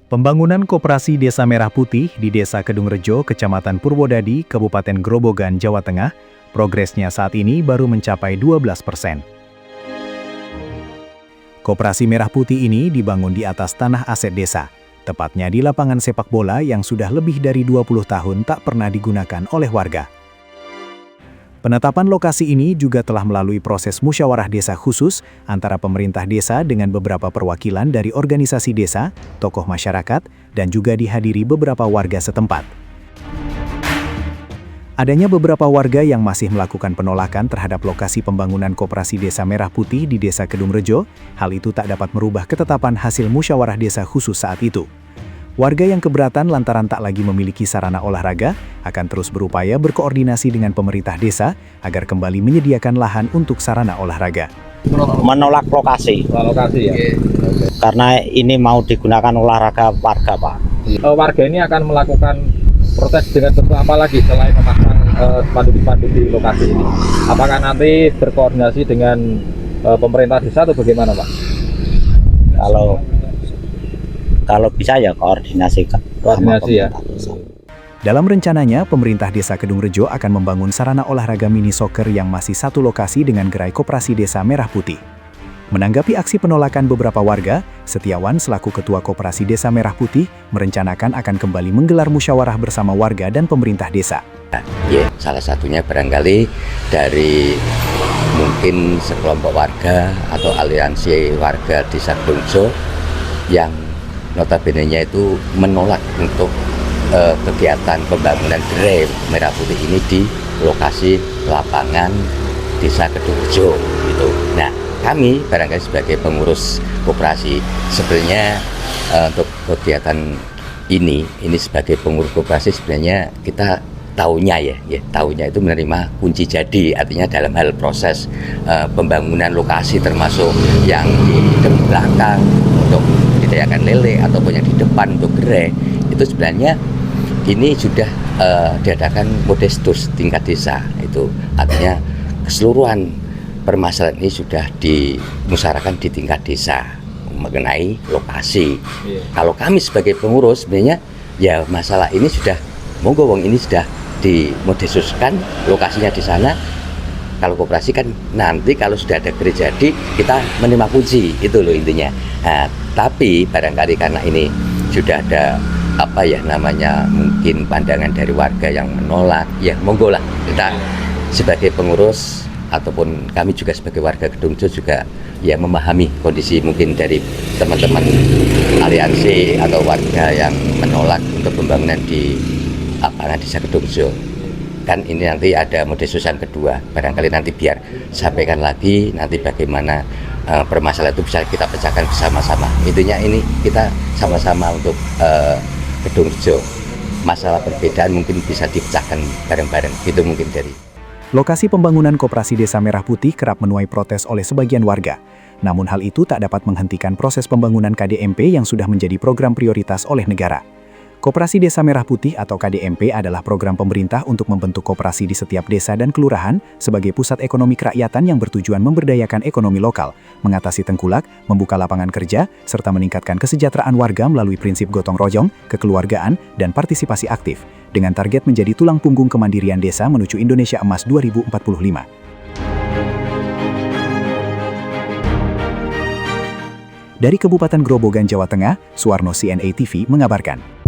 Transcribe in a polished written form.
Pembangunan Koperasi Desa Merah Putih di Desa Kedungrejo, Kecamatan Purwodadi, Kabupaten Grobogan, Jawa Tengah, progresnya saat ini baru mencapai 12%. Koperasi Merah Putih ini dibangun di atas tanah aset desa, tepatnya di lapangan sepak bola yang sudah lebih dari 20 tahun tak pernah digunakan oleh warga. Penetapan lokasi ini juga telah melalui proses musyawarah desa khusus antara pemerintah desa dengan beberapa perwakilan dari organisasi desa, tokoh masyarakat, dan juga dihadiri beberapa warga setempat. Adanya beberapa warga yang masih melakukan penolakan terhadap lokasi pembangunan Koperasi Desa Merah Putih di Desa Kedungrejo, hal itu tak dapat merubah ketetapan hasil musyawarah desa khusus saat itu. Warga yang keberatan lantaran tak lagi memiliki sarana olahraga akan terus berupaya berkoordinasi dengan pemerintah desa agar kembali menyediakan lahan untuk sarana olahraga. Menolak lokasi. Lokasi ya. Karena ini mau digunakan olahraga warga, Pak. Warga ini akan melakukan protes dengan bentuk apa lagi selain memasang spanduk-spanduk di lokasi ini? Apakah nanti berkoordinasi dengan pemerintah desa atau bagaimana, Pak? Kalau bisa ya koordinasi ya. Dalam rencananya, pemerintah Desa Kedungrejo akan membangun sarana olahraga mini soccer yang masih satu lokasi dengan gerai Koperasi Desa Merah Putih. Menanggapi aksi penolakan beberapa warga, Setiawan selaku Ketua Koperasi Desa Merah Putih merencanakan akan kembali menggelar musyawarah bersama warga dan pemerintah desa. Ya, salah satunya barangkali dari mungkin sekelompok warga atau aliansi warga Desa Kedungrejo yang notabene-nya itu menolak untuk kegiatan pembangunan gerai Merah Putih ini di lokasi lapangan Desa Kedungrejo gitu. Nah, kami barangkali sebagai pengurus koperasi sebenarnya untuk kegiatan ini sebagai pengurus koperasi sebenarnya kita tahunya itu menerima kunci jadi, artinya dalam hal proses pembangunan lokasi termasuk yang di belakang untuk didayakan lele ataupun yang di depan untuk gerai itu sebenarnya ini sudah diadakan modestus tingkat desa, itu artinya keseluruhan permasalahan ini sudah dimusyawarahkan di tingkat desa mengenai lokasi. Kalau kami sebagai pengurus sebenarnya ya masalah ini sudah monggo wong ini sudah dimodestuskan lokasinya di sana. Kalau koperasi kan nanti kalau sudah ada gerai jadi kita menerima kunci, itu loh intinya. Nah, tapi barangkali karena ini sudah ada mungkin pandangan dari warga yang menolak, ya monggo lah kita sebagai pengurus ataupun kami juga sebagai warga Kedungrejo juga ya memahami kondisi mungkin dari teman-teman aliansi atau warga yang menolak untuk pembangunan di lapangan Desa Kedungrejo. Kan ini nanti ada modesusan kedua, barangkali nanti biar sampaikan lagi nanti bagaimana permasalahan itu bisa kita pecahkan bersama-sama. Intinya ini kita sama-sama untuk Kedungrejo, masalah perbedaan mungkin bisa dipecahkan bareng-bareng, itu mungkin dari. Lokasi pembangunan Koperasi Desa Merah Putih kerap menuai protes oleh sebagian warga. Namun hal itu tak dapat menghentikan proses pembangunan KDMP yang sudah menjadi program prioritas oleh negara. Koperasi Desa Merah Putih atau KDMP adalah program pemerintah untuk membentuk koperasi di setiap desa dan kelurahan sebagai pusat ekonomi kerakyatan yang bertujuan memberdayakan ekonomi lokal, mengatasi tengkulak, membuka lapangan kerja, serta meningkatkan kesejahteraan warga melalui prinsip gotong royong, kekeluargaan, dan partisipasi aktif, dengan target menjadi tulang punggung kemandirian desa menuju Indonesia Emas 2045. Dari Kabupaten Grobogan, Jawa Tengah, Suwarno CNA TV mengabarkan.